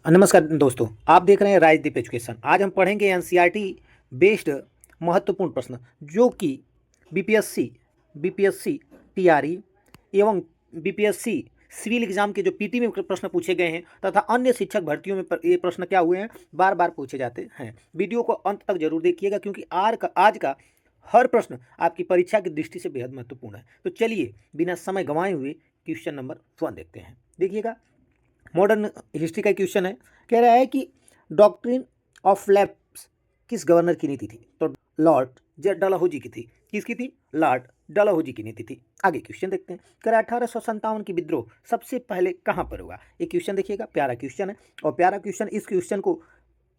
नमस्कार दोस्तों, आप देख रहे हैं राजदीप एजुकेशन। आज हम पढ़ेंगे एनसीईआरटी बेस्ड महत्वपूर्ण प्रश्न जो कि बीपीएससी बीपीएससी टीआरई एवं बीपीएससी सिविल एग्जाम के जो पीटी में प्रश्न पूछे गए हैं तथा अन्य शिक्षक भर्तियों में ये प्रश्न क्या हुए हैं, बार बार पूछे जाते हैं। वीडियो को अंत तक जरूर देखिएगा क्योंकि आज का हर प्रश्न आपकी परीक्षा की दृष्टि से बेहद महत्वपूर्ण है। तो चलिए बिना समय गंवाए हुए क्वेश्चन नंबर 1 देखते हैं। देखिएगा, मॉडर्न हिस्ट्री का क्वेश्चन है। कह रहा है कि डॉक्ट्रिन ऑफ लैप्स किस गवर्नर की नीति थी? तो लॉर्ड डलहौजी की थी। किसकी थी? लॉर्ड डलहौजी की नीति थी। आगे क्वेश्चन देखते हैं। कह रहा 1857 की विद्रोह सबसे पहले कहाँ पर हुआ? ये क्वेश्चन देखिएगा, प्यारा क्वेश्चन है। और प्यारा क्वेश्चन, इस क्वेश्चन को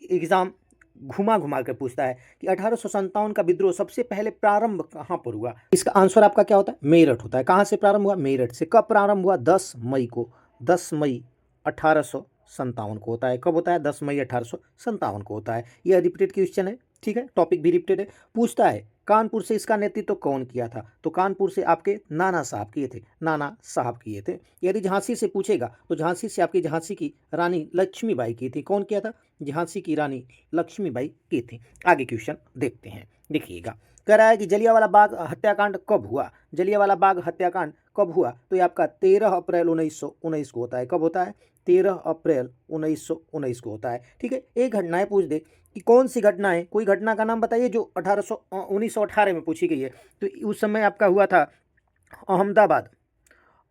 एग्जाम घुमा घुमा कर पूछता है कि 1857 का विद्रोह सबसे पहले प्रारंभ कहाँ पर हुआ? इसका आंसर आपका क्या होता है? मेरठ होता है। कहाँ से प्रारंभ हुआ? मेरठ से। कब प्रारंभ हुआ? 10 मई को। 10 मई 1857 को होता है। कब होता है? 10 मई 1857 को होता है। यह रिपीटेड क्वेश्चन है, ठीक है। टॉपिक भी रिपीटेड है। पूछता है कानपुर से इसका नेतृत्व कौन किया था? तो कानपुर से आपके नाना साहब किए थे। नाना साहब किए थे। यदि झांसी से पूछेगा तो झांसी से आपकी झांसी की रानी लक्ष्मीबाई की थी। कौन किया था? झांसी की रानी लक्ष्मीबाई की थी। आगे क्वेश्चन देखते हैं। देखिएगा, कह रहा है कि जलियांवाला बाग हत्याकांड कब हुआ? जलियांवाला बाग हत्याकांड कब हुआ? तो ये आपका 13 अप्रैल 1919 को होता है। कब होता है? 13 अप्रैल 1919 को होता है, ठीक है। एक घटनाएं पूछ दे कि कौन सी घटना है, कोई घटना का नाम बताइए जो 1918 में पूछी गई है। तो उस समय आपका हुआ था अहमदाबाद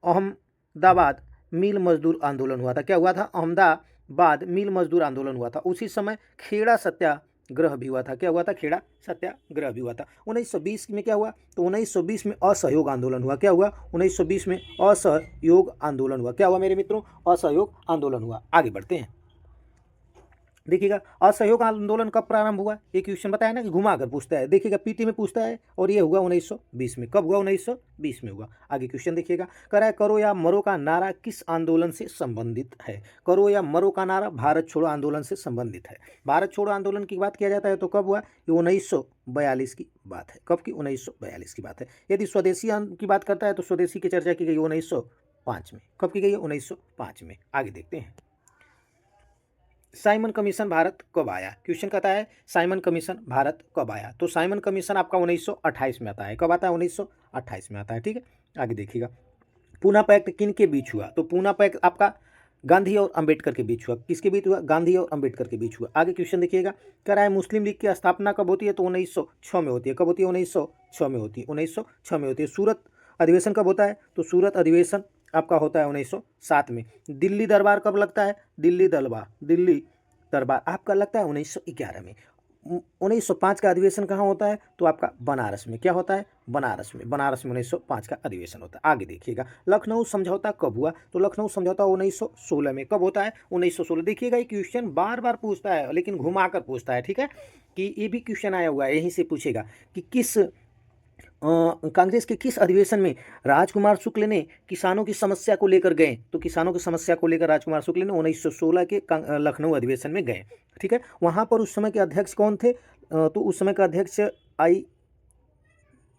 अहमदाबाद मिल मजदूर आंदोलन हुआ था। क्या हुआ था? अहमदाबाद मिल मजदूर आंदोलन हुआ था। उसी समय खेड़ा सत्याग्रह भी हुआ था। क्या हुआ था? खेड़ा सत्याग्रह भी हुआ था। 1920 में क्या हुआ? तो 1920 में असहयोग आंदोलन हुआ। क्या हुआ? 1920 में असहयोग आंदोलन हुआ। क्या हुआ मेरे मित्रों? असहयोग आंदोलन हुआ। आगे बढ़ते हैं। देखिएगा, असहयोग आंदोलन कब प्रारंभ हुआ? ये क्वेश्चन बताया ना कि घुमा कर पूछता है। देखिएगा, पीटी में पूछता है और ये हुआ 1920 में। कब हुआ? 1920 में हुआ। आगे क्वेश्चन देखिएगा, कह रहा है करो या मरो का नारा किस आंदोलन से संबंधित है? करो या मरो का नारा भारत छोड़ो आंदोलन से संबंधित है। भारत छोड़ो आंदोलन की बात किया जाता है तो कब हुआ? ये 1942 की बात है। कब की? 1942 की बात है। यदि स्वदेशी की बात करता है तो स्वदेशी की चर्चा की गई 1905 में। कब की गई है? 1905 में। आगे देखते हैं। साइमन कमीशन भारत कब आया? क्वेश्चन कहता है साइमन कमीशन भारत कब आया? तो साइमन कमीशन आपका 1928 में आता है। कब आता है? 1928 में आता है, ठीक है। आगे देखिएगा, पूना पैक्ट किन के बीच हुआ? तो पूना पैक्ट आपका गांधी और अंबेडकर के बीच हुआ। किसके बीच हुआ? गांधी और अंबेडकर के बीच हुआ। आगे क्वेश्चन देखिएगा, कह रहा है मुस्लिम लीग की स्थापना कब होती है? तो 1906 में होती है। कब होती है? 1906 में होती है। 1906 में होती है। सूरत अधिवेशन कब होता है? तो सूरत अधिवेशन आपका होता है 1907 में। दिल्ली दरबार कब लगता है? दिल्ली दरबार आपका लगता है 1911 में। 1905 का अधिवेशन कहाँ होता है? तो आपका बनारस में। क्या होता है? बनारस में। बनारस में 1905 का अधिवेशन होता है। आगे देखिएगा, लखनऊ समझौता कब हुआ? तो लखनऊ समझौता 1916 में। कब होता है? 1916। देखिएगा, ये क्वेश्चन बार बार पूछता है लेकिन घुमा कर पूछता है, ठीक है। कि ये भी क्वेश्चन आया हुआ है, यहीं से पूछेगा कि कांग्रेस के किस अधिवेशन में राजकुमार शुक्ल ने किसानों की समस्या को लेकर गए? तो किसानों की समस्या को लेकर राजकुमार शुक्ल ने 1916 के लखनऊ अधिवेशन में गए, ठीक है। वहाँ पर उस समय के अध्यक्ष कौन थे? तो उस समय का अध्यक्ष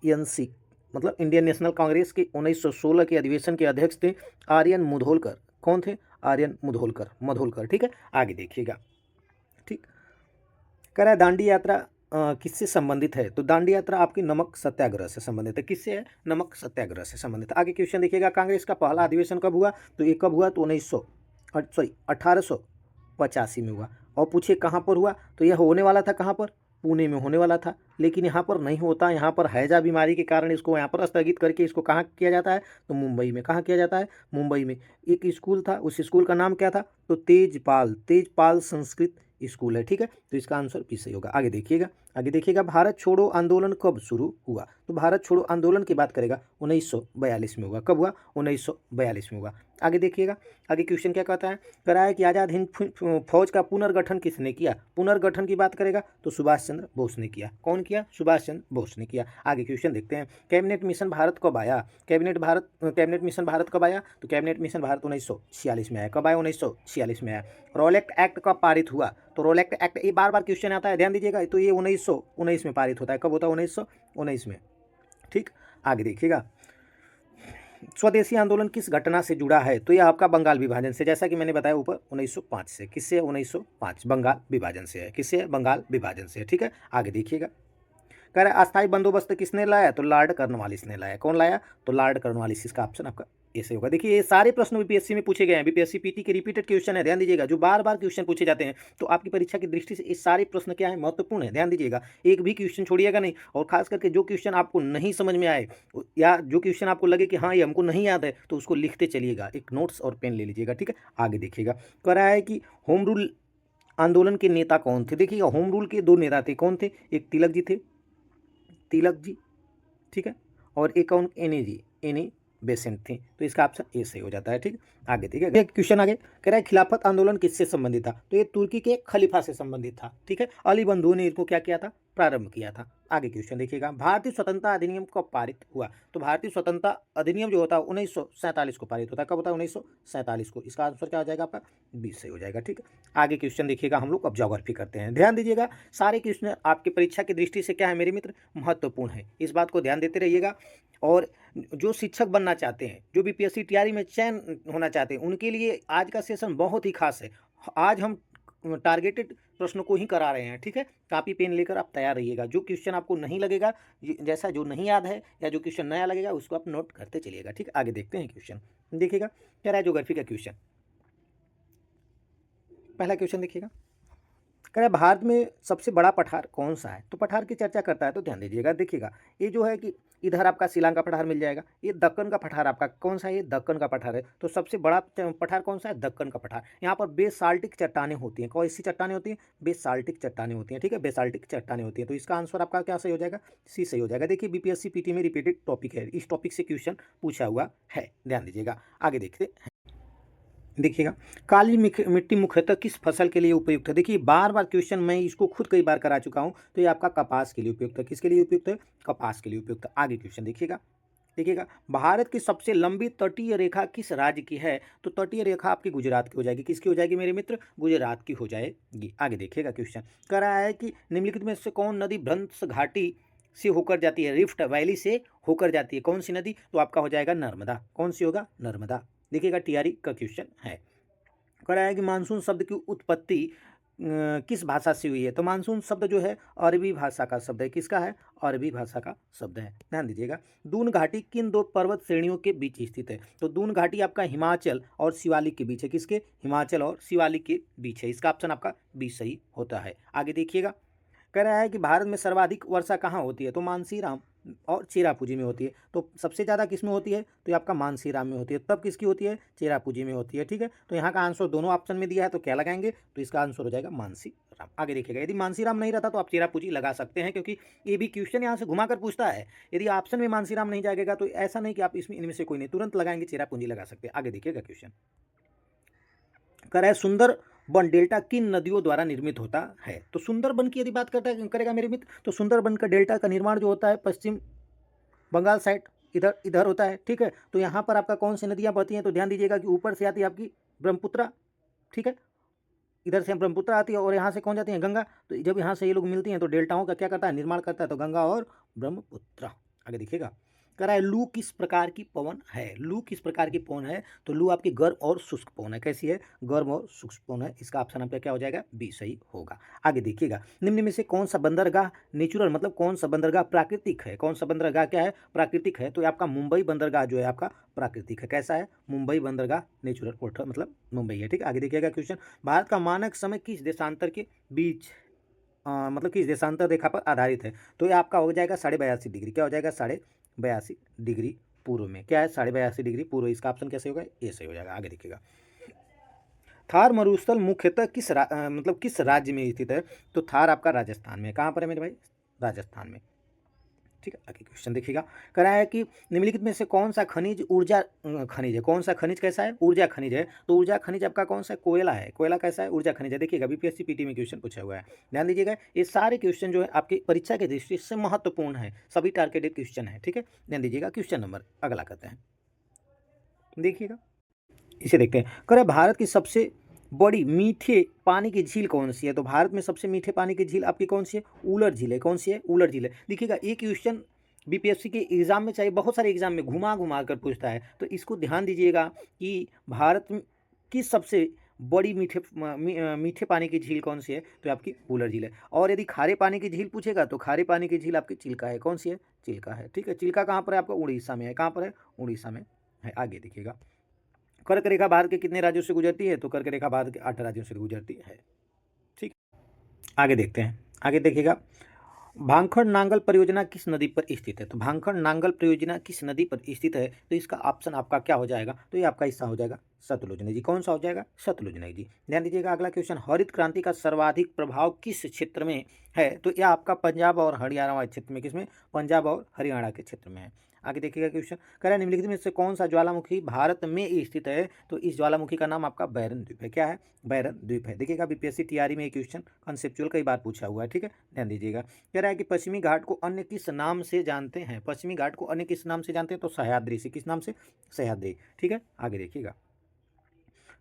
INC मतलब इंडियन नेशनल कांग्रेस के 1916 के अधिवेशन के अध्यक्ष थे आर्यन मुधोलकर। कौन थे? आर्यन मुधोलकर, ठीक है। आगे देखिएगा, ठीक। कह रहा है दांडी यात्रा किससे संबंधित है? तो दांडी यात्रा आपकी नमक सत्याग्रह से संबंधित है। किससे है? नमक सत्याग्रह से संबंधित। आगे क्वेश्चन देखिएगा, कांग्रेस का पहला अधिवेशन कब हुआ? तो ये कब हुआ? तो 1885 में हुआ। और पूछिए कहाँ पर हुआ? तो यह होने वाला था कहाँ पर? पुणे में होने वाला था, लेकिन यहाँ पर नहीं होता। यहाँ पर हैजा बीमारी के कारण इसको यहाँ पर स्थगित करके इसको कहाँ किया जाता है? तो मुंबई में। कहाँ किया जाता है? मुंबई में। एक स्कूल था, उस स्कूल का नाम क्या था? तो तेजपाल संस्कृत स्कूल है, ठीक है। तो इसका आंसर भी सही होगा। आगे देखिएगा, भारत छोड़ो आंदोलन कब शुरू हुआ? तो भारत छोड़ो आंदोलन की बात करेगा 1942 में हुआ। कब हुआ? 1942 में हुआ। आगे देखिएगा, आगे क्वेश्चन क्या कहता है? कह रहा है कि आज़ाद हिंद फौज का पुनर्गठन किसने किया? पुनर्गठन की बात करेगा तो सुभाष चंद्र बोस ने किया। कौन किया? सुभाष चंद्र बोस ने किया। आगे क्वेश्चन देखते हैं, कैबिनेट मिशन भारत कब आया? कैबिनेट मिशन भारत कब आया? तो कैबिनेट मिशन भारत 1946 में आया। कब आया? 1946 में आया। रोलेक्ट एक्ट कब पारित हुआ? तो रोलेक्ट एक्ट, ये बार बार क्वेश्चन आता है, ध्यान दीजिएगा। तो ये 1919 में पारित होता है। कब होता है? 1919 में, ठीक। आगे देखिएगा, स्वदेशी आंदोलन किस घटना से जुड़ा है? तो यह आपका बंगाल विभाजन से, जैसा कि मैंने बताया ऊपर 1905 से। किससे है? 1905 बंगाल विभाजन से है। किससे है? बंगाल विभाजन से है। ठीक है, आगे देखिएगा। कह रहा है अस्थायी बंदोबस्त किसने लाया? तो लॉर्ड कॉर्नवालिस ने लाया। कौन लाया? तो लॉर्ड कॉर्नवालिस। इसका ऑप्शन आपका ऐसे होगा। देखिए ये सारे प्रश्न बीपीएससी में पूछे गए हैं। बीपीएससी पीटी के रिपीटेड क्वेश्चन है, ध्यान दीजिएगा, जो बार बार क्वेश्चन पूछे जाते हैं। तो आपकी परीक्षा की दृष्टि से ये सारे प्रश्न क्या है? महत्वपूर्ण है, ध्यान दीजिएगा, एक भी क्वेश्चन छोड़िएगा नहीं। और खास करके जो क्वेश्चन आपको नहीं समझ में आए या जो क्वेश्चन आपको लगे कि हाँ ये हमको नहीं याद है, तो उसको लिखते चलिएगा, एक नोट्स और पेन ले लीजिएगा। ठीक है, आगे देखिएगा। कह रहा है कि होम रूल आंदोलन के नेता कौन थे? देखिएगा, होम रूल के दो नेता थे। कौन थे? एक तिलक जी थे, तिलक जी, ठीक है, और एक कौन? एनी जी, एनी बेसेंट थे। तो इसका ऑप्शन ए सही हो जाता है। ठीक, आगे ठीक है। क्वेश्चन आगे कह रहा है खिलाफत आंदोलन किससे संबंधित था? तो ये तुर्की के खलीफा से संबंधित था। ठीक है, अली बंधु ने इसको क्या किया था? प्रारंभ किया था। आगे क्वेश्चन देखिएगा, भारतीय स्वतंत्रता अधिनियम कब पारित हुआ? तो भारतीय स्वतंत्रता अधिनियम जो होता है 1947 को पारित होता है। कब होता है? 1947 को। इसका आंसर क्या हो जाएगा आपका? 20 सही हो जाएगा। ठीक है, आगे क्वेश्चन देखिएगा। हम लोग अब ज्योग्राफी करते हैं। ध्यान दीजिएगा, सारे क्वेश्चन आपकी परीक्षा की दृष्टि से क्या है मेरे मित्र? महत्वपूर्ण है। इस बात को ध्यान देते रहिएगा। और जो शिक्षक बनना चाहते हैं, जो बीपीएससी तैयारी में चयन होना चाहते हैं, उनके लिए आज का सेशन बहुत ही खास है। आज हम टारगेटेड प्रश्नों को ही करा रहे हैं। ठीक है, कॉपी पेन लेकर आप तैयार रहिएगा। जो क्वेश्चन आपको नहीं लगेगा, जैसा जो नहीं याद है या जो क्वेश्चन नया लगेगा, उसको आप नोट करते चलिएगा। ठीक है, आगे देखते हैं क्वेश्चन। देखिएगा क्या रहा है ज्योग्राफी का क्वेश्चन। पहला क्वेश्चन देखिएगा, कह रहा है भारत में सबसे बड़ा पठार कौन सा है? तो पठार की चर्चा करता है तो ध्यान दीजिएगा। देखिएगा ये जो है कि इधर आपका शिलांग का पठार मिल जाएगा, ये दक्कन का पठार आपका कौन सा है? ये दक्कन का पठार है। तो सबसे बड़ा पठार कौन सा है? दक्कन का पठार। यहाँ पर बेसाल्टिक चट्टानें होती हैं। कौन सी चट्टानें होती हैं? बेसाल्टिक चट्टानें होती हैं। ठीक है, बेसाल्टिक चट्टानें होती हैं। तो इसका आंसर आपका क्या सही हो जाएगा? सी सही हो जाएगा। देखिए बीपीएससी पीटी में रिपीटेड टॉपिक है, इस टॉपिक से क्वेश्चन पूछा हुआ है, ध्यान दीजिएगा। आगे देखते हैं, देखिएगा काली मिट्टी मुख्यतः किस फसल के लिए उपयुक्त है? देखिए बार बार क्वेश्चन मैं इसको खुद कई बार करा चुका हूं। तो ये आपका कपास के लिए उपयुक्त है। किसके लिए उपयुक्त है? कपास के लिए उपयुक्त है। आगे क्वेश्चन देखिएगा, देखिएगा भारत की सबसे लंबी तटीय रेखा किस राज्य की है? तो तटीय रेखा आपकी गुजरात की हो जाएगी। किसकी हो जाएगी मेरे मित्र? गुजरात की हो जाएगी। आगे देखिएगा क्वेश्चन कह रहा है कि निम्नलिखित में से कौन नदी भ्रंश घाटी से होकर जाती है? रिफ्ट वैली से होकर जाती है। कौन सी नदी? तो आपका हो जाएगा नर्मदा। कौन सी होगा? नर्मदा। देखिएगा टीआरई का क्वेश्चन है। कह रहा है कि मानसून शब्द की उत्पत्ति किस भाषा से हुई है? तो मानसून शब्द जो है अरबी भाषा का शब्द है। किसका है? अरबी भाषा का शब्द है। ध्यान दीजिएगा, दून घाटी किन दो पर्वत श्रेणियों के बीच स्थित है? तो दून घाटी आपका हिमाचल और शिवालिक के बीच है। किसके? हिमाचल और शिवालिक के बीच है। इसका ऑप्शन आपका बी सही होता है। आगे देखिएगा, कह रहा है कि भारत में सर्वाधिक वर्षा कहाँ होती है? तो मानसीराम और चेरापूंजी में होती है। तो सबसे ज़्यादा किस में होती है? तो ये आपका मानसीराम में होती है। तब किसकी होती है? चेरापूंजी में होती है। ठीक है, तो यहाँ का आंसर दोनों ऑप्शन में दिया है, तो क्या लगाएंगे? तो इसका आंसर हो जाएगा मानसीराम। आगे देखिएगा, यदि मानसीराम नहीं रहता तो आप चेरापूंजी लगा सकते हैं, क्योंकि ये भी क्वेश्चन यहाँ से घुमाकर पूछता है। यदि ऑप्शन में मानसीराम नहीं जाएगा तो ऐसा नहीं कि आप इसमें इनमें से कोई नहीं, तुरंत लगाएंगे चेरापूंजी लगा सकते हैं। आगे देखिएगा क्वेश्चन कह रहा है सुंदर वन डेल्टा किन नदियों द्वारा निर्मित होता है? तो सुंदरबन की यदि बात करता करेगा मेरे मित्र, तो सुंदरबन का डेल्टा का निर्माण जो होता है पश्चिम बंगाल साइड इधर इधर होता है। ठीक है, तो यहाँ पर आपका कौन सी नदियाँ बहती हैं? तो ध्यान दीजिएगा कि ऊपर से आती है आपकी ब्रह्मपुत्रा। ठीक है, इधर से ब्रह्मपुत्रा आती है और यहाँ से कौन जाती है? गंगा। तो जब यहाँ से ये लोग मिलती हैं तो डेल्टाओं का क्या करता है? निर्माण करता है। तो गंगा और ब्रह्मपुत्रा। आगे देखिएगा, कह रहा है लू किस प्रकार की पवन है? लू किस प्रकार की पवन है? तो लू आपकी गर्म और शुष्क पवन है। कैसी है? गर्म और शुष्क पवन है। इसका ऑप्शन आपका क्या हो जाएगा? बी सही होगा। आगे देखिएगा, निम्न में से कौन सा बंदरगाह नेचुरल मतलब कौन सा बंदरगाह प्राकृतिक है? कौन सा बंदरगाह क्या है? प्राकृतिक है। तो आपका मुंबई बंदरगाह जो है आपका प्राकृतिक है। कैसा है? मुंबई बंदरगाह नेचुरल पोर्ट मतलब मुंबई है। ठीक, आगे देखिएगा क्वेश्चन, भारत का मानक समय किस देशांतर के बीच मतलब किस देशांतर रेखा पर आधारित है? तो ये आपका हो जाएगा 82.5 डिग्री। क्या हो जाएगा? 82.5 डिग्री पूर्व में। क्या है? 82.5 डिग्री पूर्व। इसका ऑप्शन कैसे होगा? ए सही हो जाएगा। आगे देखिएगा, थार मरुस्थल मुख्यतः मतलब किस राज्य में स्थित है? तो थार आपका राजस्थान में। कहाँ पर है मेरे भाई? राजस्थान में। ठीक है, आगे क्वेश्चन देखिएगा, कह रहा है कि निम्नलिखित में से कौन सा खनिज ऊर्जा खनिज है? कौन सा खनिज कैसा है? ऊर्जा खनिज है। तो ऊर्जा खनिज आपका कौन सा? कोयला है। कोयला कैसा है? ऊर्जा खनिज है। देखिएगा बीपीएससी पीटी में क्वेश्चन पूछा हुआ है, ध्यान दीजिएगा। ये सारे क्वेश्चन जो है आपकी परीक्षा की दृष्टि से महत्वपूर्ण है, सभी टारगेटेड क्वेश्चन है। ठीक है, ध्यान दीजिएगा। क्वेश्चन नंबर अगला करते हैं, देखिएगा इसे देखते हैं। कह रहा है भारत की सबसे बड़ी मीठे पानी की झील कौन सी है? तो भारत में सबसे मीठे पानी की झील आपकी कौन सी है? उलर झील है। कौन सी है? उलर झील है। देखिएगा एक क्वेश्चन बीपीएससी के एग्ज़ाम में, चाहे बहुत सारे एग्ज़ाम में घुमा घुमा कर पूछता है। तो इसको ध्यान दीजिएगा कि भारत की सबसे बड़ी मीठे पानी की झील कौन सी है? तो आपकी वुलर झील है। और यदि खारे पानी की झील पूछेगा तो खारे पानी की झील आपकी चिल्का है। कौन सी है? चिल्का है। ठीक है, चिल्का कहाँ पर है? आपका उड़ीसा में है। कहाँ पर है? उड़ीसा में है। आगे देखिएगा, कर्क रेखा भारत के कितने राज्यों से गुजरती है? तो कर्क रेखा भारत के 8 राज्यों से गुजरती है। ठीक, आगे देखते हैं। आगे देखिएगा, भांखड़ नांगल परियोजना किस नदी पर स्थित है? तो भांखड़ नांगल परियोजना किस नदी पर स्थित है? तो इसका ऑप्शन आपका क्या हो जाएगा? तो ये आपका हिस्सा हो जाएगा सतलुज नदी। कौन सा हो जाएगा? सतलुज नदी। ध्यान दीजिएगा, अगला क्वेश्चन, हरित क्रांति का सर्वाधिक प्रभाव किस क्षेत्र में है? तो यह आपका पंजाब और हरियाणा वाले क्षेत्र में, किसमें? पंजाब और हरियाणा के क्षेत्र में है। आगे देखिएगा क्वेश्चन, कह रहा है निम्नलिखित में से कौन सा ज्वालामुखी भारत में स्थित है? तो इस ज्वालामुखी का नाम आपका बैरन द्वीप है। क्या है? बैरन द्वीप है। देखिएगा, बीपीएससी तैयारी में ये क्वेश्चन कंसेप्चुअल कई बार पूछा हुआ है। ठीक है, ध्यान दीजिएगा। कह रहा है कि पश्चिमी घाट को अन्य किस नाम से जानते हैं? पश्चिमी घाट को अन्य किस नाम से जानते हैं? तो सह्याद्री से। किस नाम से? सह्याद्री। ठीक है, आगे देखिएगा,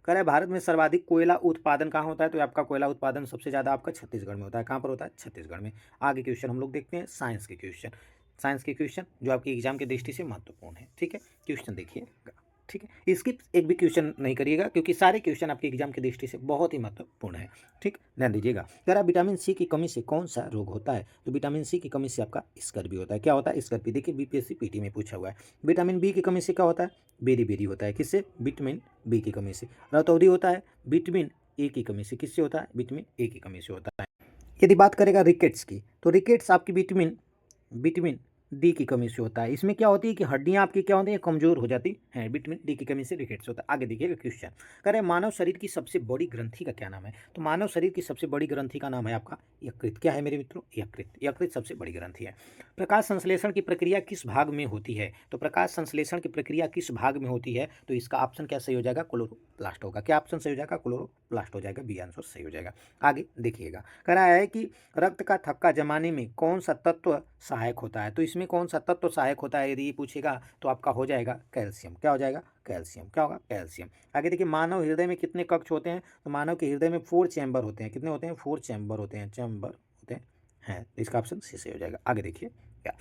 कह रहा है भारत में सर्वाधिक कोयला उत्पादन कहाँ होता है? तो आपका कोयला उत्पादन सबसे ज़्यादा आपका छत्तीसगढ़ में होता है। कहाँ पर होता है? छत्तीसगढ़ में। आगे क्वेश्चन हम लोग देखते हैं, साइंस के क्वेश्चन। साइंस के क्वेश्चन जो आपके एग्जाम की दृष्टि से महत्वपूर्ण है। ठीक है, क्वेश्चन देखिएगा। ठीक है, इसकी एक भी क्वेश्चन नहीं करिएगा क्योंकि सारे क्वेश्चन आपके एग्जाम की दृष्टि से बहुत ही महत्वपूर्ण है। ठीक, ध्यान दीजिएगा। कह रहा है विटामिन सी की कमी से कौन सा रोग होता है? तो विटामिन सी की कमी से आपका स्कर्वी होता है। क्या होता है? स्कर्वी। देखिए, बीपीएससी पीटी में पूछा हुआ है। विटामिन बी की कमी से क्या होता है? बेरी बेरी होता है। किससे? विटामिन बी की कमी से। रतौंधी होता है विटामिन ए की कमी से। किससे होता है? विटामिन ए की कमी से होता है। यदि बात करेगा रिकेट्स की, तो रिकेट्स आपकी विटामिन विटामिन डी की कमी से होता है। इसमें क्या होती है कि हड्डियां आपकी क्या होती हैं? कमजोर हो जाती हैं। विटामिन डी की कमी से रिकेट्स होता है। आगे देखिएगा क्वेश्चन, कह रहे हैं मानव शरीर की सबसे बड़ी ग्रंथि का क्या नाम है? तो मानव शरीर की सबसे बड़ी ग्रंथि का नाम है आपका यकृत। क्या है मेरे मित्रों? यकृत। यकृत सबसे बड़ी ग्रंथि है। प्रकाश संश्लेषण की प्रक्रिया किस भाग में होती है? तो प्रकाश संश्लेषण की प्रक्रिया किस भाग में होती है? तो इसका ऑप्शन क्या सही हो जाएगा? क्लोरोप्लास्ट होगा। क्या ऑप्शन सही हो जाएगा? क्लोरोप्लास्ट हो जाएगा। बी आंसर सही हो जाएगा। आगे देखिएगा, कह रहा है कि रक्त का थक्का जमाने में कौन सा तत्व सहायक होता है? तो इसमें कौन सा तत्व सहायक होता है? यदि ये पूछेगा तो आपका हो जाएगा कैल्शियम। क्या हो जाएगा? कैल्शियम। क्या होगा? कैल्शियम। आगे देखिए, मानव हृदय में कितने कक्ष होते हैं? तो मानव के हृदय में 4 चैम्बर होते हैं। कितने होते हैं? 4 चैम्बर होते हैं। चैम्बर होते हैं। इसका ऑप्शन सी से हो जाएगा। आगे देखिए, क्या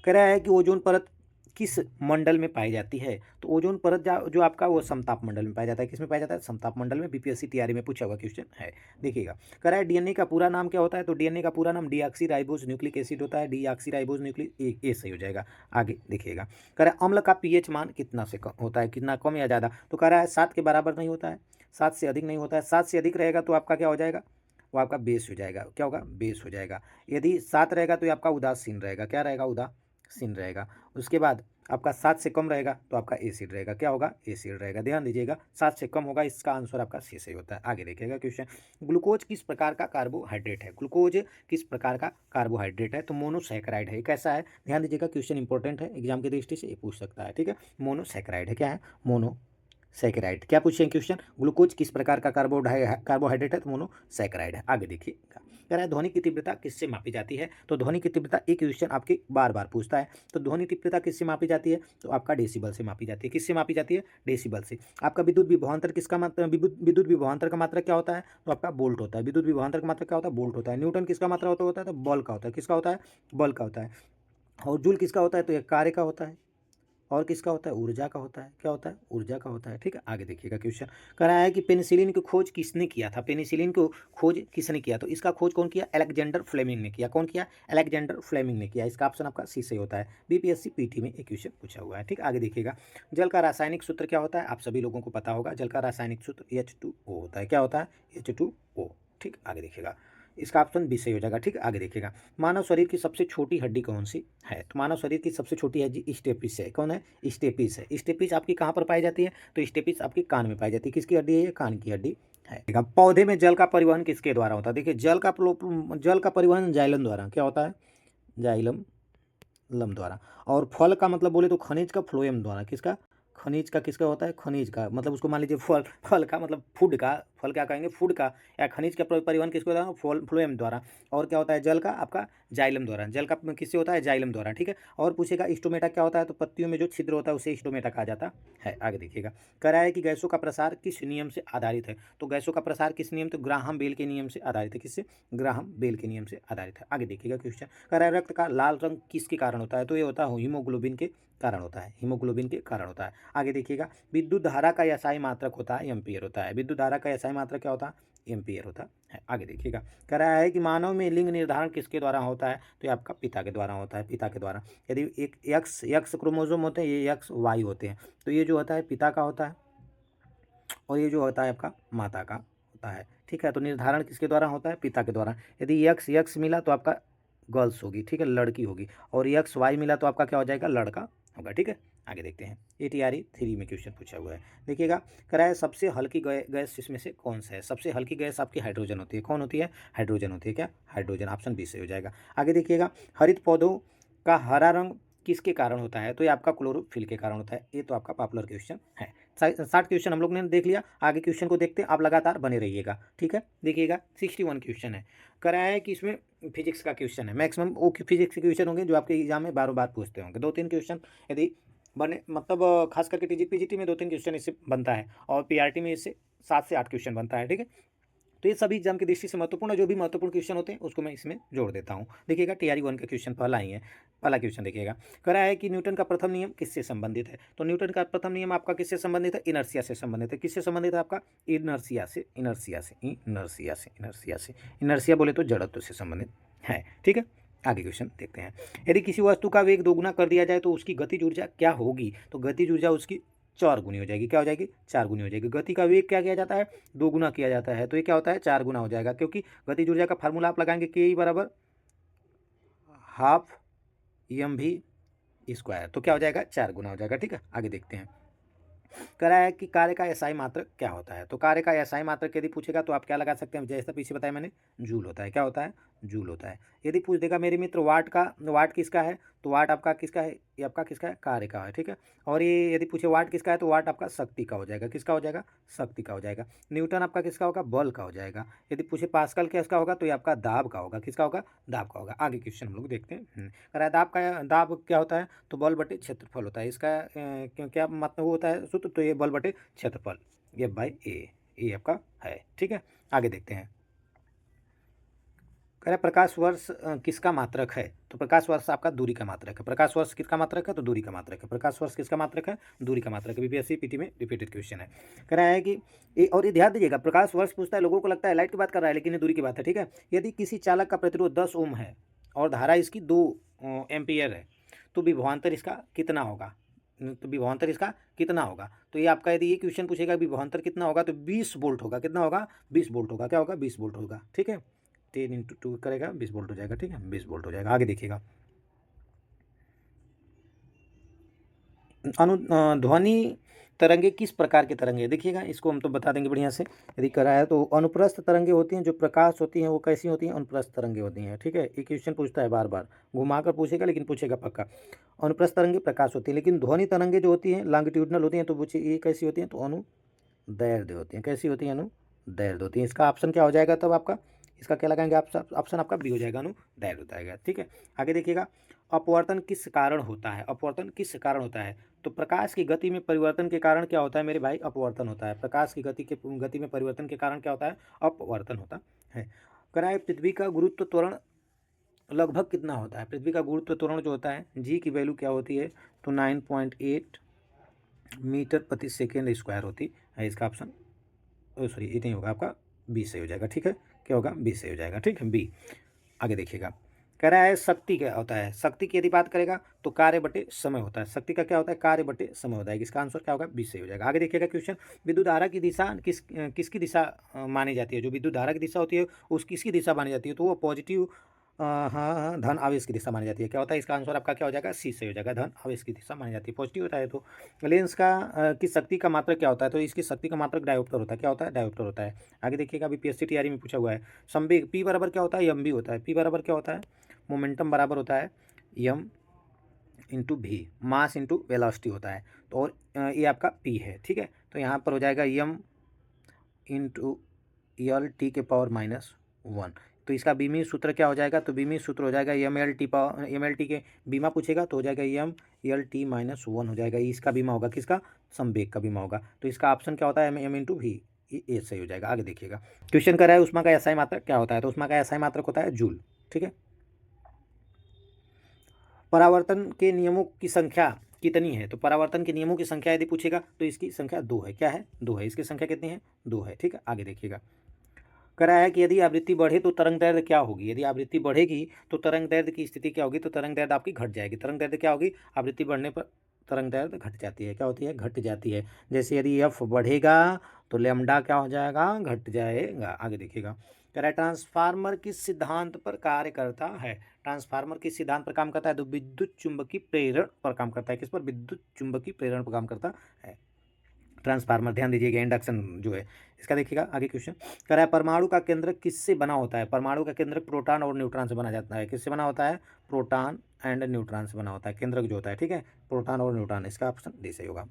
कह रहा है कि ओजोन परत किस मंडल में पाई जाती है? तो ओजोन परत जो आपका वो समताप मंडल में पाया जाता है। किस में पाया जाता है? समताप मंडल में। बीपीएससी तैयारी में पूछा हुआ क्वेश्चन है। देखिएगा, कह रहा है डीएनए का पूरा नाम क्या होता है? तो डीएनए का पूरा नाम डीऑक्सी राइबोज न्यूक्लिक एसिड होता है। डीऑक्सी राइबोज न्यूक्लिक ए सही हो जाएगा। आगे देखिएगा, कह रहा है अम्ल का पीएच मान कितना से कम होता है? कितना कम या ज़्यादा? तो कह रहा है 7 के बराबर नहीं होता है, 7 से अधिक नहीं होता है। 7 से अधिक रहेगा तो आपका क्या हो जाएगा? वो आपका बेस हो जाएगा। क्या होगा? बेस हो जाएगा। यदि 7 रहेगा तो ये आपका उदासीन रहेगा। क्या रहेगा? उदासीन रहेगा। उसके बाद आपका 7 से कम रहेगा तो आपका एसिड रहेगा। क्या होगा? एसिड रहेगा। ध्यान दीजिएगा, 7 से कम होगा। इसका आंसर आपका सी सही होता है। आगे देखिएगा क्वेश्चन, ग्लूकोज किस प्रकार का कार्बोहाइड्रेट है? ग्लूकोज किस प्रकार का कार्बोहाइड्रेट है? तो मोनोसैकेराइड है। कैसा है? ध्यान दीजिएगा, क्वेश्चन इंपॉर्टेंट है, एग्जाम की दृष्टि से ये पूछ सकता है। ठीक है, मोनोसैकेराइड है। क्या है? मोनोसैकेराइड। क्या पूछे क्वेश्चन? ग्लूकोज किस प्रकार का कार्बोहाइड्रेट है? तो मोनोसैकेराइड है। आगे देखिए, कह रहा है ध्वनि की तीव्रता किससे मापी जाती है? तो ध्वनि की तीव्रता एक क्वेश्चन आपके बार बार पूछता है। तो ध्वनि तीव्रता किससे मापी जाती है? तो आपका डेसिबल से मापी जाती है। किससे मापी जाती है? डेसिबल से। आपका विद्युत विभवांतर किसका मात्रा, विद्युत विभवांतर का मात्रा क्या होता है? तो आपका वोल्ट होता है। विद्युत विभवांतर का मात्रा क्या होता है? वोल्ट होता है। न्यूटन किसका मात्रा होता है? तो बल का होता है। किसका होता है? बल का होता है। और जूल किसका होता है? तो एक कार्य का होता है। और किसका होता है? ऊर्जा का होता है। क्या होता है? ऊर्जा का होता है। ठीक है, आगे देखिएगा क्वेश्चन, कह रहा है कि पेनिसिलिन की खोज किसने किया था? पेनिसिलिन को खोज किसने किया? तो इसका खोज कौन किया? अलेक्जेंडर फ्लेमिंग ने किया। कौन किया? अलेक्जेंडर फ्लेमिंग ने किया। इसका ऑप्शन आपका सी से होता है। बीपीएससी पीटी में एक क्वेश्चन पूछा हुआ है। ठीक, आगे देखिएगा, जल का रासायनिक सूत्र क्या होता है? आप सभी लोगों को पता होगा, जल का रासायनिक सूत्र H2O होता है। क्या होता है? H2O। ठीक, आगे देखिएगा, इसका ऑप्शन बी सही हो जाएगा। ठीक, आगे देखिएगा, मानव शरीर की सबसे छोटी हड्डी कौन सी है? तो मानव शरीर की सबसे छोटी हड्डी स्टेपिस है। कौन है? स्टेपिस है। स्टेपिस आपकी कहाँ पर पाई जाती है? तो स्टेपिस आपकी कान में पाई जाती है। किसकी हड्डी है? ये कान की हड्डी है। पौधे में जल का परिवहन किसके द्वारा होता है? देखिए, जल का परिवहन जाइलम द्वारा। क्या होता है? जाइलम लम द्वारा। और फल का मतलब बोले तो खनिज का फ्लोएम द्वारा। किसका? खनिज का। किसका होता है? खनिज का। मतलब उसको मान लीजिए फल, फल का मतलब फूड का, फल क्या कहेंगे, फूड का या खनिज का परिवहन किसके द्वारा, फ्लोएम द्वारा। और क्या होता है, जल का आपका जाइलम द्वारा। जल का किससे होता है, जाइलम द्वारा, ठीक है। और पूछेगा स्टोमेटा क्या होता है, तो पत्तियों में जो छिद्र होता है उसे स्टोमेटा कहा जाता है। आगे देखिएगा, कह रहा है कि गैसों का प्रसार किस नियम से आधारित है, तो गैसों का प्रसार किस नियम, तो ग्राहम बेल के नियम से आधारित है। किससे, ग्राहम बेल के नियम से आधारित है। आगे देखिएगा क्वेश्चन, कह रहा है रक्त का लाल रंग किसके कारण होता है, तो ये होता है हीमोग्लोबिन के कारण होता है, हीमोग्लोबिन के कारण होता है। आगे देखिएगा, विद्युत धारा का एसआई मात्रक होता है एम्पियर होता है। विद्युत धारा का एसआई मात्रक क्या होता है, एम्पियर होता है। आगे देखिएगा, कह रहा है कि मानव में लिंग निर्धारण किसके द्वारा होता है, तो ये आपका पिता के द्वारा होता है, पिता के द्वारा। यदि एक एक्स क्रोमोसोम होते हैं, ये एक्स वाई होते हैं, तो ये जो होता है पिता का होता है, और ये जो होता है आपका माता का होता है, ठीक है। तो निर्धारण किसके द्वारा होता है, पिता के द्वारा। यदि एक्स एक्स मिला तो आपका गर्ल्स होगी, ठीक है, लड़की होगी, और एक्स वाई मिला तो आपका क्या हो जाएगा, लड़का होगा, ठीक है। आगे देखते हैं, ATRE 3 में क्वेश्चन पूछा हुआ है। देखिएगा, कह रहा है सबसे हल्की गैस इसमें से कौन सा है, सबसे हल्की गैस आपकी हाइड्रोजन होती है। कौन होती है, हाइड्रोजन होती है। क्या, हाइड्रोजन, ऑप्शन बी से हो जाएगा। आगे देखिएगा, हरित पौधों का हरा रंग किसके कारण होता है, तो ये आपका क्लोरोफिल के कारण होता है। ये तो आपका पॉपुलर क्वेश्चन है। 60 क्वेश्चन हम लोग ने देख लिया। आगे क्वेश्चन को देखते हैं, आप लगातार बने रहिएगा, ठीक है। देखिएगा 61 क्वेश्चन है, करा है कि इसमें फिजिक्स का क्वेश्चन है। मैक्सिमम वो फिजिक्स के क्वेश्चन होंगे जो आपके एग्जाम में बार बार पूछते होंगे। 2-3 क्वेश्चन यदि बने, मतलब खास करके PGT में 2-3 क्वेश्चन इससे बनता है, और PRT में इससे 7 से 8 क्वेश्चन बनता है, ठीक है। तो ये सभी एग्जाम की दृष्टि से महत्वपूर्ण, जो भी महत्वपूर्ण क्वेश्चन होते हैं उसको मैं इसमें जोड़ देता हूँ। देखिएगा, TRE 1 का क्वेश्चन पहला ही है। पहला क्वेश्चन देखिएगा, कह रहा है कि न्यूटन का प्रथम नियम किससे संबंधित है, तो न्यूटन का प्रथम नियम आपका किससे संबंधित है, इनर्शिया से संबंधित है। किससे संबंधित है आपका, इनर्शिया से, इनर्शिया से, इनर्शिया से, इनर्शिया से। इनर्शिया बोले तो जड़त्व से संबंधित है, ठीक है। आगे क्वेश्चन देखते हैं, यदि किसी वस्तु का वेग दोगुना कर दिया जाए तो उसकी गतिज ऊर्जा क्या होगी, तो गतिज ऊर्जा उसकी 4 गुनी हो जाएगी। क्या हो जाएगी, 4 गुनी हो जाएगी। गति का वेग क्या किया जाता है, 2 गुना किया जाता है, तो ये क्या होता है, 4 गुना हो जाएगा। क्योंकि गतिज ऊर्जा का फार्मूला आप लगाएंगे के बराबर हाफ mv², तो क्या हो जाएगा, 4 गुना हो जाएगा, ठीक है। आगे देखते हैं, कह रहा है कि कार्य का एसआई मात्रक क्या होता है, तो कार्य का एसआई मात्रक यदि पूछेगा तो आप क्या लगा सकते हैं, जैसा पीछे बताया मैंने, जूल होता है। क्या होता है, जूल होता है। यदि पूछ देगा मेरे मित्र वाट किसका है, तो वाट आपका किसका है, ये आपका किसका है, कार्य का है, ठीक है। और ये यदि पूछे वाट किसका है, तो वाट आपका शक्ति का हो जाएगा। किसका हो जाएगा, शक्ति का हो जाएगा। न्यूटन आपका किसका होगा, बल का हो जाएगा। यदि पूछे पास्कल किसका होगा, तो ये आपका दाब का होगा। किसका होगा, दाब का होगा। आगे क्वेश्चन हम लोग देखते हैं। कह रहा है दाब क्या होता है, तो बल बटे क्षेत्रफल होता है। इसका क्या मतलब होता है सूत्र, तो ये बल बटे क्षेत्रफल, ये बाई ए आपका है, ठीक है। आगे देखते हैं, कह रहा है प्रकाश वर्ष किसका मात्रक है, तो प्रकाश वर्ष आपका दूरी का मात्रक है। प्रकाश वर्ष किसका मात्रक है, तो दूरी का मात्रक है। प्रकाश वर्ष किसका मात्रक है, दूरी का मात्रक है। BPSC PT में रिपीटेड क्वेश्चन है। कह रहा है कि और ये ध्यान दीजिएगा, प्रकाश वर्ष पूछता है, लोगों को लगता है लाइट की बात कर रहा है, लेकिन ये दूरी की बात है, ठीक है। यदि किसी चालक का प्रतिरोध 10 ओम है और धारा इसकी 2 एम्पियर है, तो विभवांतर इसका कितना होगा, तो विभवांतर इसका कितना होगा, तो ये आपका यदि ये क्वेश्चन पूछेगा विभवांतर कितना होगा, तो 20 वोल्ट होगा। कितना होगा, 20 वोल्ट होगा। क्या होगा, 20 वोल्ट होगा, ठीक है। 10 × 2 करेगा 20 वोल्ट हो जाएगा, ठीक है, 20 वोल्ट हो जाएगा। आगे देखिएगा, ध्वनि तरंगे किस प्रकार के तरंगे, देखिएगा इसको हम तो बता देंगे बढ़िया से। यदि करा है तो अनुप्रस्थ तरंगे होती हैं, जो प्रकाश होती हैं वो कैसी होती हैं, अनुप्रस्थ तरंगे होती हैं, ठीक है। ये क्वेश्चन पूछता है बार बार, घुमा कर पूछेगा लेकिन पूछेगा पक्का। अनुप्रस्थ तरंगे प्रकाश होती है, लेकिन ध्वनि तरंगे जो होती हैं लॉन्गिट्यूडनल होती हैं, तो पूछे ये कैसी होती हैं, तो अनुदैर्ध्य होती हैं। कैसी होती हैं, अनुदैर्ध्य होती हैं। इसका ऑप्शन क्या हो जाएगा तब आपका, इसका क्या लगाएंगे आप, ऑप्शन आपका बी हो जाएगा, अनुदैर्ध्य होता है, ठीक है। आगे देखिएगा, अपवर्तन किस कारण होता है, अपवर्तन किस कारण होता है, तो प्रकाश की गति में परिवर्तन के कारण क्या होता है मेरे भाई, अपवर्तन होता है। प्रकाश की गति में परिवर्तन के कारण क्या होता है, अपवर्तन होता है। कराए पृथ्वी का गुरुत्व त्वरण लगभग कितना होता है, पृथ्वी का गुरुत्व त्वरण जो होता है, जी की वैल्यू क्या होती है, तो 9.8 मीटर प्रति सेकेंड स्क्वायर होती है। इसका ऑप्शन सॉरी ये नहीं होगा, आपका बी सही हो जाएगा, ठीक है। क्या होगा, बी सही हो जाएगा, ठीक है, बी। आगे देखिएगा, कह रहा है शक्ति क्या होता है, शक्ति की यदि बात करेगा तो कार्य बटे समय होता है। शक्ति का क्या होता है, कार्य बटे समय होता है। इसका आंसर क्या होगा, बी सही हो जाएगा। आगे देखिएगा क्वेश्चन, विद्युत धारा की दिशा किसकी दिशा मानी जाती है, जो विद्युत धारा की दिशा होती है उस किसकी दिशा मानी जाती है, तो वो पॉजिटिव हाँ धन आवेश की दिशा मानी जाती है। क्या होता है, इसका आंसर आपका क्या हो जाएगा, सी से हो जाएगा, धन आवेश की दिशा मानी जाती है। पॉजिटिव होता है तो लेंस का की शक्ति का मात्रक क्या होता है, तो इसकी शक्ति का मात्रक डायोप्टर होता है। क्या होता है, डायोप्टर होता है। आगे देखिएगा, अभी PSC TRE में पूछा हुआ है, संवेग P बराबर क्या होता है, mv होता है। P बराबर क्या होता है, मोमेंटम बराबर होता है m इंटू भी, मास इंटू वेलोसिटी होता है। तो और ये आपका P है, ठीक है। तो यहाँ पर हो जाएगा m इंटू टी के पावर -1। तो इसका बीमी सूत्र क्या हो जाएगा, तो बीमी सूत्र हो जाएगा एम एल टी के बीमा पूछेगा तो हो जाएगा -1 हो जाएगा। इसका बीमा होगा किसका, संवेग का बीमा होगा। तो इसका ऑप्शन क्या होता है, एम इंटू वी, ये सही हो जाएगा। आगे देखिएगा क्वेश्चन कर रहा है उष्मा का एसआई मात्रक क्या होता है, तो उष्मा का एसआई मात्रक होता है जूल। ठीक है, परावर्तन के नियमों की संख्या कितनी है, तो परावर्तन के नियमों की संख्या यदि पूछेगा तो इसकी संख्या 2 है। क्या है, 2 है। इसकी संख्या कितनी है, 2 है। ठीक है, आगे देखिएगा करा है कि यदि आवृत्ति बढ़े तो तरंग दैर्ध्य क्या होगी, यदि आवृत्ति बढ़ेगी तो तरंग दैर्ध्य की स्थिति क्या होगी, तो तरंग दैर्ध्य आपकी घट जाएगी। तरंग दैर्ध्य क्या होगी, आवृत्ति बढ़ने पर तरंग दैर्ध्य घट जाती है। क्या होती है, घट जाती है। जैसे यदि एफ बढ़ेगा तो लैम्डा क्या हो जाएगा, घट जाएगा। आगे देखिएगा कह रहा है ट्रांसफार्मर किस सिद्धांत पर कार्य करता है, ट्रांसफार्मर किस सिद्धांत पर काम करता है, तो विद्युत चुंबकीय प्रेरण पर काम करता है। किस पर, विद्युत चुंबकीय प्रेरण पर काम करता है ट्रांसफार्मर। ध्यान दीजिएगा, इंडक्शन जो है इसका देखिएगा। आगे क्वेश्चन कह रहा है परमाणु का केंद्रक किससे बना होता है, परमाणु का केंद्रक प्रोटॉन और न्यूट्रॉन से बना जाता है। किससे बना होता है, प्रोटॉन एंड न्यूट्रॉन से बना होता है केंद्रक जो होता है। ठीक है, प्रोटॉन और न्यूट्रॉन, इसका ऑप्शन डी सही होगा।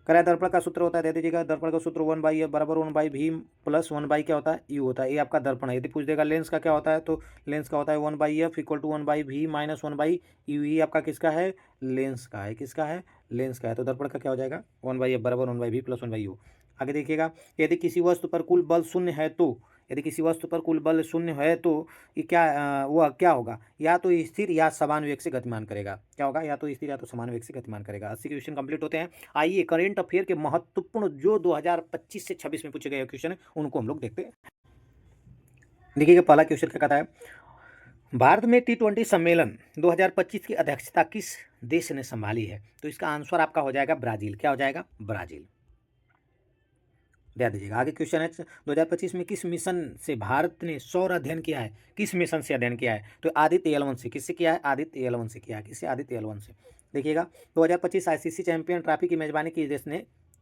कह रहा है दर्पण का सूत्र होता है, दे दीजिएगा दर्पण का सूत्र 1/f बराबर 1/v प्लस 1 क्या होता है, यू होता है। ये आपका दर्पण है। यदि पूछ देगा लेंस का क्या होता है, तो लेंस का होता है 1/f equal to 1/v minus 1/u। ये आपका किसका है, लेंस का है। किसका है, लेंस का है। तो दर्पण का क्या हो जाएगा, 1/f बराबर 1/v प्लस 1/u। आगे देखिएगा यदि किसी वस्तु पर कुल बल शून्य है तो, यदि किसी वस्तु पर कुल बल शून्य है तो ये क्या वह क्या होगा, या तो स्थिर या समान वेग से गतिमान करेगा। क्या होगा, या तो स्थिर या तो समान वेग से गतिमान करेगा। 80 क्वेश्चन कंप्लीट होते हैं। आइए करेंट अफेयर के महत्वपूर्ण जो 2025 से 26 में पूछे गए क्वेश्चन है उनको हम लोग देखते हैं। देखिएगा पहला क्वेश्चन क्या कहता है, भारत में T20 सम्मेलन 2025 की अध्यक्षता किस देश ने संभाली है, तो इसका आंसर आपका हो जाएगा ब्राजील। क्या हो जाएगा, ब्राजील। ध्यान दीजिएगा आगे क्वेश्चन है 2025 में किस मिशन से भारत ने सौर अध्ययन किया है, किस मिशन से अध्ययन किया है, तो आदित्य L1 से। किससे किया है, आदित्य L1 से किया है। किससे, आदित्य L1 से। देखिएगा 2025 आईसीसी चैंपियन ट्रॉफी की मेजबानी किस देश ने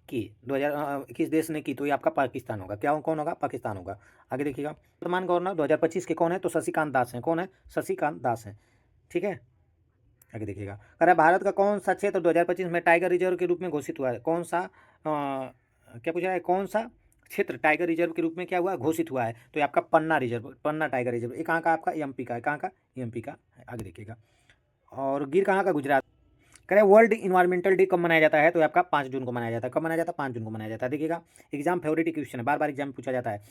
की, 2000 किस देश ने की, तो ये आपका पाकिस्तान होगा। क्या कौन होगा, पाकिस्तान होगा। आगे देखिएगा वर्तमान गवर्नर 2025 के कौन है, तो शशिकांत दास हैं। कौन है, शशिकांत दास हैं। ठीक है, आगे देखिएगा कह रहा है भारत का कौन सा क्षेत्र 2025 में टाइगर रिजर्व के रूप में घोषित हुआ है, कौन सा क्या पूछ रहा है, कौन सा क्षेत्र टाइगर रिजर्व के रूप में क्या हुआ, घोषित हुआ है, तो ये आपका पन्ना रिजर्व, पन्ना टाइगर रिजर्व। ये कहाँ का, आपका एमपी का है। कहाँ का, एमपी का है। आगे देखिएगा और गिर कहाँ का, गुजरात। कह रहे वर्ल्ड इन्वायरमेंटल डे कब मनाया जाता है, तो आपका 5 जून को मनाया जाता है। कब मनाया जाता है, 5 जून को मनाया जाता है। देखिएगा एग्जाम फेवरेट क्वेश्चन है, बार बार एग्जाम में पूछा जाता है।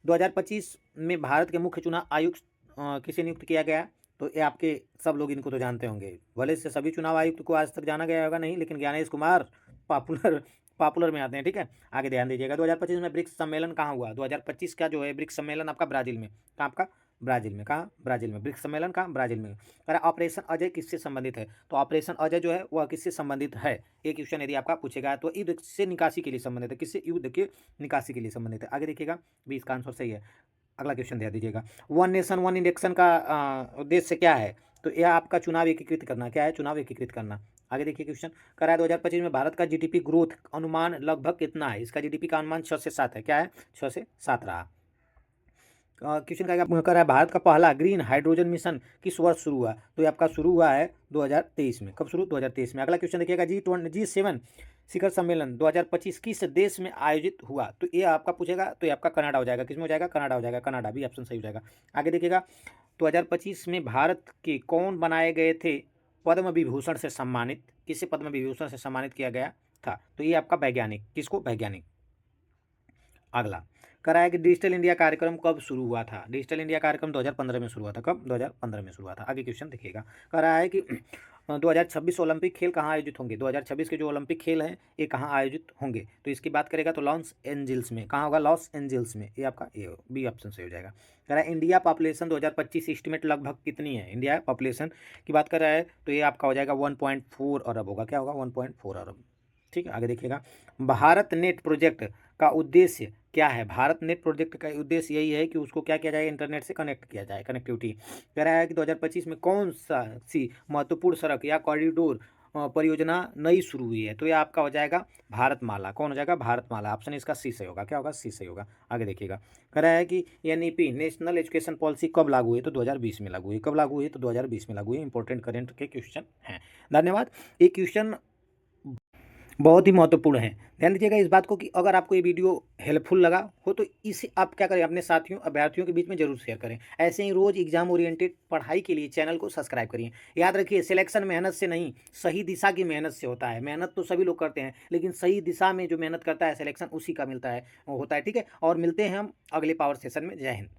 2025 में भारत के मुख्य चुनाव आयुक्त किसे नियुक्त किया गया, तो ये आपके सब लोग इनको तो जानते होंगे, भले से सभी चुनाव आयुक्त को आज तक जाना गया होगा नहीं, लेकिन ज्ञानेश कुमार पॉपुलर पॉपुलर में आते हैं। ठीक है, आगे ध्यान दीजिएगा 2025 में ब्रिक्स सम्मेलन कहाँ हुआ, 2025 का जो है ब्रिक्स सम्मेलन आपका ब्राजील में। कहाँ आपका, ब्राजील में। कहाँ, ब्राजील में। ब्रिक्स सम्मेलन कहाँ, ब्राजील में। अरे ऑपरेशन अजय किससे संबंधित है, तो ऑपरेशन अजय जो है वह किससे संबंधित है, ये क्वेश्चन यदि आपका पूछेगा तो युद्ध से निकासी के लिए संबंधित है। किससे, युद्ध के निकासी के लिए संबंधित है। आगे देखिएगा भी इसका आंसर सही है। अगला क्वेश्चन ध्यान दीजिएगा वन नेशन वन इलेक्शन का उद्देश्य क्या है, तो यह आपका चुनाव एकीकृत करना। क्या है, चुनाव एकीकृत करना। आगे देखिए क्वेश्चन कह रहा है 2025 में भारत का जीडीपी ग्रोथ अनुमान लगभग कितना है, इसका जीडीपी का अनुमान 6 से 7 है। क्या है, 6 से 7 रहा। क्वेश्चन का कर रहा है भारत का पहला ग्रीन हाइड्रोजन मिशन किस वर्ष शुरू हुआ, तो ये आपका शुरू हुआ है 2023 में। कब शुरू, 2023 में। अगला क्वेश्चन देखिएगा G7 शिखर सम्मेलन 2025 किस देश में आयोजित हुआ, तो ये आपका पूछेगा तो ये आपका कनाडा हो जाएगा। किस में हो जाएगा, कनाडा हो जाएगा। कनाडा भी ऑप्शन सही हो जाएगा। आगे देखिएगा 2025 में भारत के कौन बनाए गए थे पद्म विभूषण से सम्मानित, किसे पद्म विभूषण से सम्मानित किया गया था, तो ये आपका वैज्ञानिक। किसको, वैज्ञानिक। अगला कह रहा है कि डिजिटल इंडिया कार्यक्रम कब शुरू हुआ था, डिजिटल इंडिया कार्यक्रम 2015 में शुरू हुआ था। कब, 2015 में शुरू हुआ था। आगे क्वेश्चन देखिएगा कह रहा है कि 2026 ओलंपिक खेल कहाँ आयोजित होंगे, 2026 के जो ओलंपिक खेल हैं ये कहाँ आयोजित होंगे, तो इसकी बात करेगा तो लॉस एंजल्स में। कहाँ होगा, लॉस एंजल्स में। ये आपका ए बी ऑप्शन सही हो जाएगा। कह रहा है इंडिया पॉपुलेशन 2025 एस्टिमेट लगभग कितनी है, इंडिया पॉपुलेशन की बात कर रहा है तो ये आपका हो जाएगा 1.4 अरब होगा। क्या होगा, 1.4 अरब। ठीक है, आगे देखिएगा भारत नेट प्रोजेक्ट का उद्देश्य क्या है, भारत नेट प्रोजेक्ट का उद्देश्य यही है कि उसको क्या किया जाए, इंटरनेट से कनेक्ट किया जाए, कनेक्टिविटी। कह रहा है कि 2025 में कौन सा सी महत्वपूर्ण सड़क या कॉरिडोर परियोजना नई शुरू हुई है, तो ये आपका हो जाएगा भारतमाला। कौन हो जाएगा, भारतमाला। ऑप्शन इसका सी सही होगा। क्या होगा, सी सही होगा। आगे देखिएगा कह रहा है कि एनईपी नेशनल एजुकेशन पॉलिसी कब लागू हुई, तो 2020 में लागू हुई। कब लागू हुई, तो 2020 में लागू हुई। इंपॉर्टेंट करेंट के क्वेश्चन हैं। धन्यवाद। ये क्वेश्चन बहुत ही महत्वपूर्ण है। ध्यान दीजिएगा इस बात को कि अगर आपको ये वीडियो हेल्पफुल लगा हो तो इसे आप क्या करें, अपने साथियों अभ्यर्थियों के बीच में जरूर शेयर करें। ऐसे ही रोज़ एग्जाम ओरिएंटेड पढ़ाई के लिए चैनल को सब्सक्राइब करिए। याद रखिए, सिलेक्शन मेहनत से नहीं, सही दिशा की मेहनत से होता है। मेहनत तो सभी लोग करते हैं, लेकिन सही दिशा में जो मेहनत करता है सिलेक्शन उसी का मिलता है, होता है। ठीक है, और मिलते हैं हम अगले पावर सेशन में। जय हिंद।